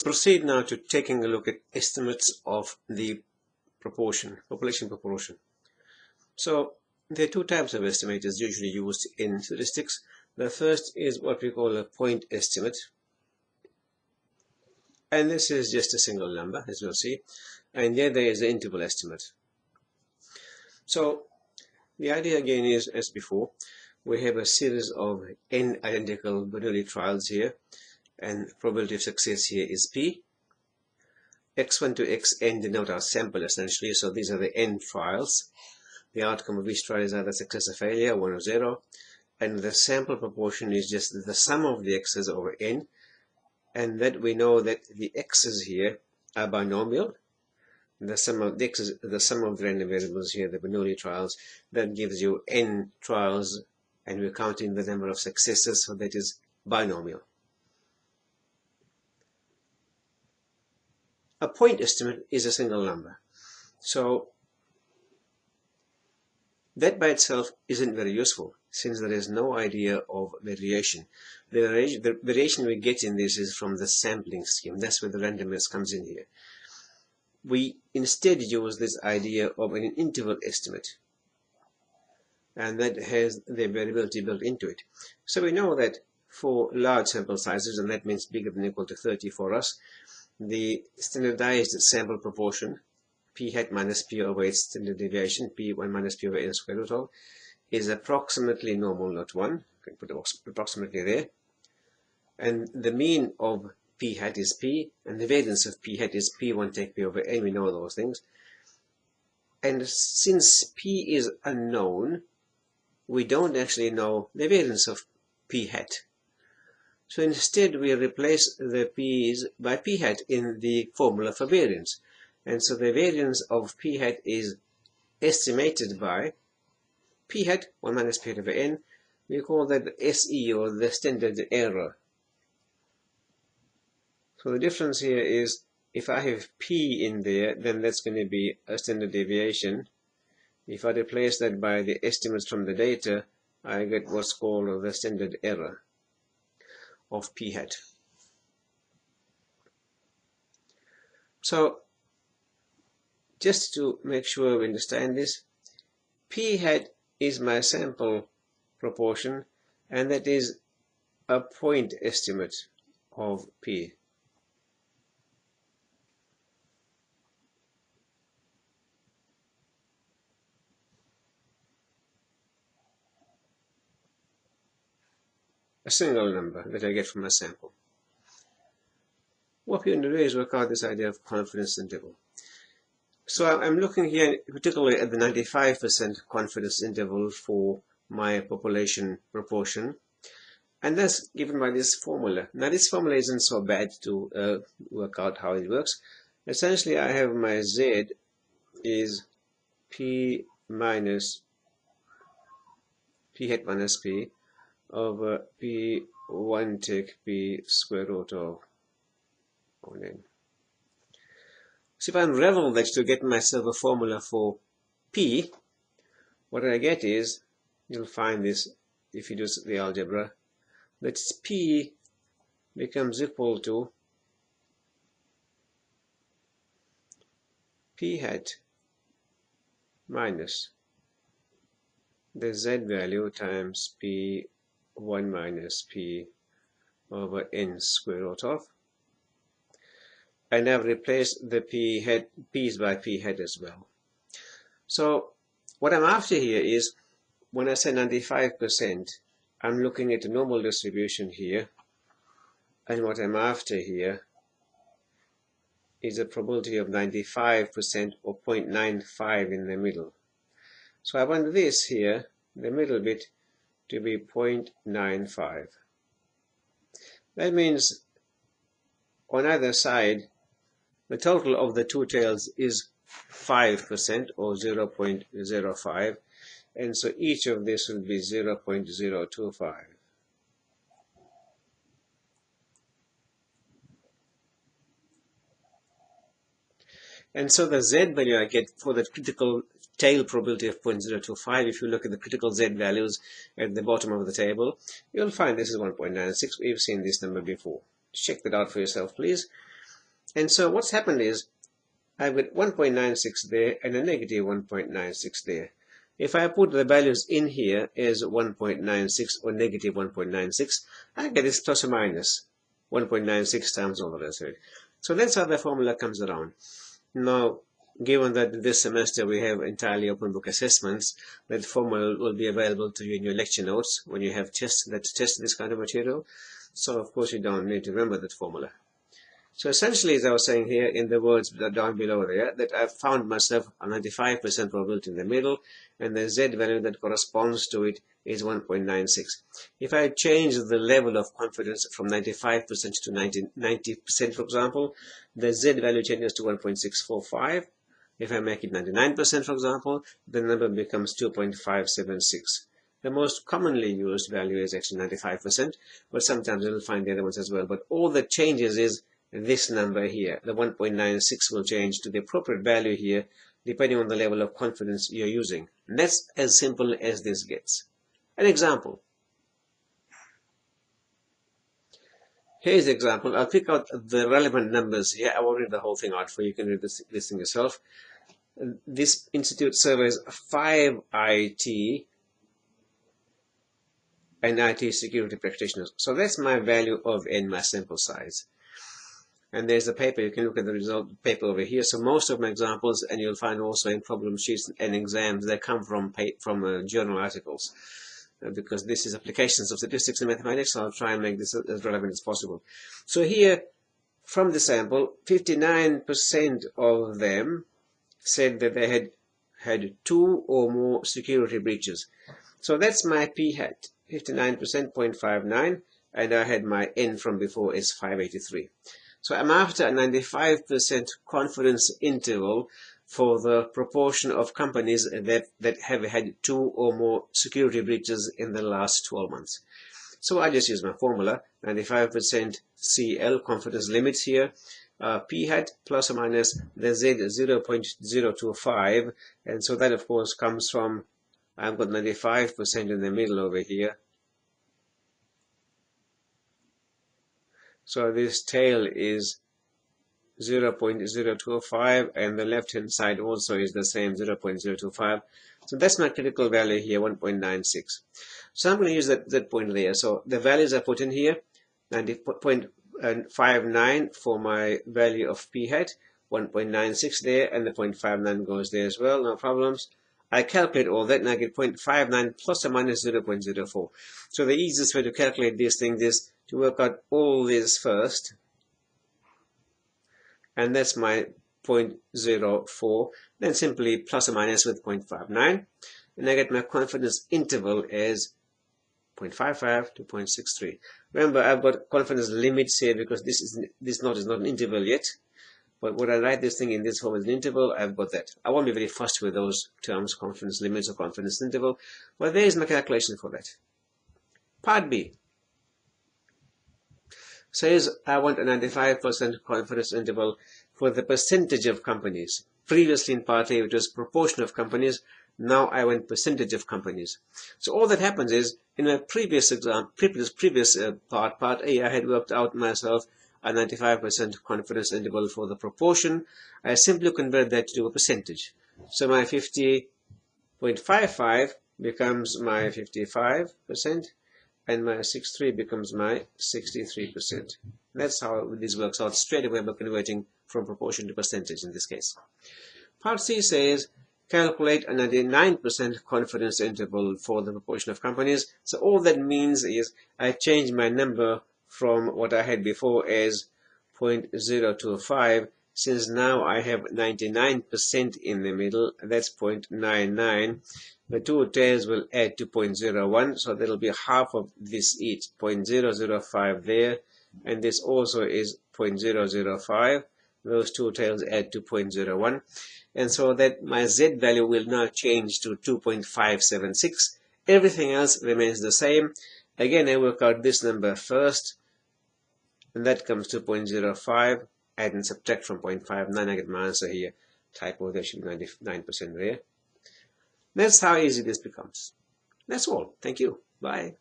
Proceed now to taking a look at estimates of the population proportion. So there are two types of estimators usually used in statistics. The first is what we call a point estimate, and this is just a single number, as we'll see, and the other is the interval estimate. So the idea again is, as before, we have a series of n identical Bernoulli trials here, and probability of success here is p. x1 to xn denote our sample essentially, so these are the n trials. The outcome of each trial is either success or failure, 1 or 0, and the sample proportion is just the sum of the x's over n, and that we know that the x's here are binomial. The sum of the x's, the sum of the random variables here, the Bernoulli trials, that gives you n trials, and we're counting the number of successes, so that is binomial. A point estimate is a single number, so that by itself isn't very useful, since there is no idea of variation. The variation we get in this is from the sampling scheme. That's where the randomness comes in here. We instead use this idea of an interval estimate, and that has the variability built into it. So we know that for large sample sizes, and that means bigger than or equal to 30 for us, the standardized sample proportion, p hat minus p over its standard deviation, p1 minus p over n square root of, is approximately normal, not 1. You can put approximately there. And the mean of p hat is p, and the variance of p hat is p1 take p over n. We know those things. And since p is unknown, we don't actually know the variance of p hat. So instead we replace the p's by p hat in the formula for variance. And so the variance of p hat is estimated by p hat, 1 minus p hat over n. We call that SE, or the standard error. So the difference here is, if I have p in there, then that's going to be a standard deviation. If I replace that by the estimates from the data, I get what's called the standard error of p hat. So just to make sure we understand this, p hat is my sample proportion, and that is a point estimate of p. A single number that I get from a sample. What we're going to do is work out this idea of confidence interval. So I'm looking here particularly at the 95% confidence interval for my population proportion, and that's given by this formula. Now this formula isn't so bad to work out how it works. Essentially I have my z is p minus p hat minus p over p1 take p square root of 1n. So if I unravel that to get myself a formula for p, what I get is, you'll find this if you do the algebra, that p becomes equal to p hat minus the z value times p1 minus p over n square root of, and I've replaced the p's by p hat as well. So what I'm after here is, when I say 95%, I'm looking at a normal distribution here, and what I'm after here is a probability of 95% or 0.95 in the middle. So I want this here, the middle bit, to be 0.95. That means on either side, the total of the two tails is 5% or 0.05, and so each of this will be 0.025. And so the z value I get for the critical tail probability of 0.025, if you look at the critical z values at the bottom of the table, you'll find this is 1.96. We've seen this number before. Check that out for yourself, please. And so what's happened is I've got 1.96 there and a negative 1.96 there. If I put the values in here as 1.96 or negative 1.96, I get this plus or minus 1.96 times all the rest of it. So that's how the formula comes around. Now, given that this semester we have entirely open book assessments, that formula will be available to you in your lecture notes when you have tests that test this kind of material. So of course you don't need to remember that formula. So essentially, as I was saying here in the words down below there, that I've found myself a 95% probability in the middle, and the Z value that corresponds to it is 1.96. If I change the level of confidence from 95% to 90%, for example, the Z value changes to 1.645. If I make it 99%, for example, the number becomes 2.576. The most commonly used value is actually 95%, but sometimes you'll find the other ones as well. But all that changes is this number here. The 1.96 will change to the appropriate value here, depending on the level of confidence you're using. And that's as simple as this gets. An example. Here's the example. I'll pick out the relevant numbers here. I won't read the whole thing out for you. You can read this thing yourself. This institute surveys 5 IT and IT security practitioners. So that's my value of N, my sample size. And there's the paper. You can look at the result paper over here. So most of my examples, and you'll find also in problem sheets and exams, they come from journal articles. Because this is applications of statistics and mathematics, so I'll try and make this as relevant as possible. So here, from the sample, 59% of them said that they had 2 or more security breaches. So that's my p hat, 59%, 0.59, and I had my n from before is 583. So I'm after a 95% confidence interval for the proportion of companies that have had 2 or more security breaches in the last 12 months. So I just use my formula, 95% CL, confidence limits here, p hat plus or minus the z 0.025, and so that of course comes from, I've got 95% in the middle over here. So this tail is 0.025, and the left hand side also is the same, 0.025. So that's my critical value here, 1.96. So I'm going to use that point there. So the values I put in here, 90.59 for my value of p hat, 1.96 there, and the 0.59 goes there as well, no problems. I calculate all that and I get 0.59 plus or minus 0.04. So the easiest way to calculate this thing is to work out all this first, and that's my 0.04, then simply plus or minus with 0.59, and I get my confidence interval as 0.55 to 0.63. Remember, I've got confidence limits here because this note is not an interval yet, but when I write this thing in this form as an interval, I've got that. I won't be very fussed with those terms, confidence limits or confidence interval, but there is my calculation for that. Part B says I want a 95% confidence interval for the percentage of companies. Previously in part A it was proportion of companies, now I want percentage of companies. So all that happens is, in my previous example, part A, I had worked out myself a 95% confidence interval for the proportion. I simply convert that to a percentage. So my 50.55 becomes my 55%, and my 63 becomes my 63%. That's how this works out straight away by converting from proportion to percentage in this case. Part C says calculate a 99% confidence interval for the proportion of companies. So all that means is I change my number from what I had before as 0.025, since now I have 99% in the middle, that's 0.99. The two tails will add to 0.01, so that'll be half of this each, 0.005 there, and this also is 0.005. Those two tails add to 0.01, and so that my Z value will now change to 2.576. Everything else remains the same. Again, I work out this number first, and that comes to 0.05. Add and subtract from 0.59, I get my answer here. Typo, there should be 99% there. That's how easy this becomes. That's all. Thank you. Bye.